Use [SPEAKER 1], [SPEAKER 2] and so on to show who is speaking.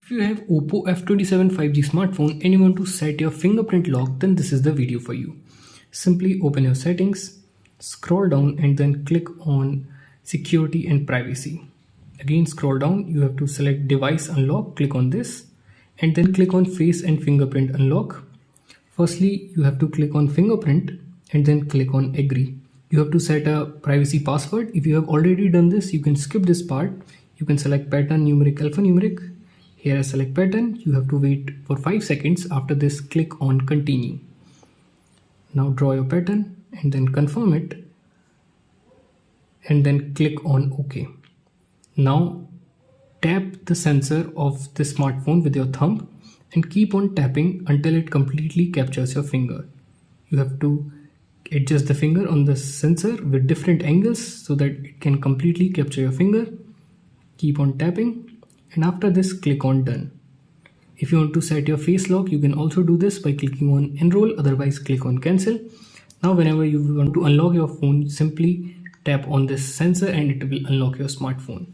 [SPEAKER 1] If you have Oppo f27 5G smartphone and you want to set your fingerprint lock, then this is the video for you. Simply open your settings, scroll down and then click on security and privacy. Again scroll down, you have to select device unlock, click on this and then click on face and fingerprint unlock. Firstly, you have to click on fingerprint and then click on agree. You have to set a privacy password. If you have already done this, you can skip this part. You can select pattern, numeric, alphanumeric. Here I select pattern. You have to wait for 5 seconds. After this, click on continue. Now draw your pattern and then confirm it and then click on OK. Now tap the sensor of the smartphone with your thumb and keep on tapping until it completely captures your finger. You have to adjust the finger on the sensor with different angles so that it can completely capture your finger. Keep on tapping and after this click on done. If you want to set your face lock, you can also do this by clicking on enroll, otherwise click on cancel. Now whenever you want to unlock your phone, simply tap on this sensor and it will unlock your smartphone.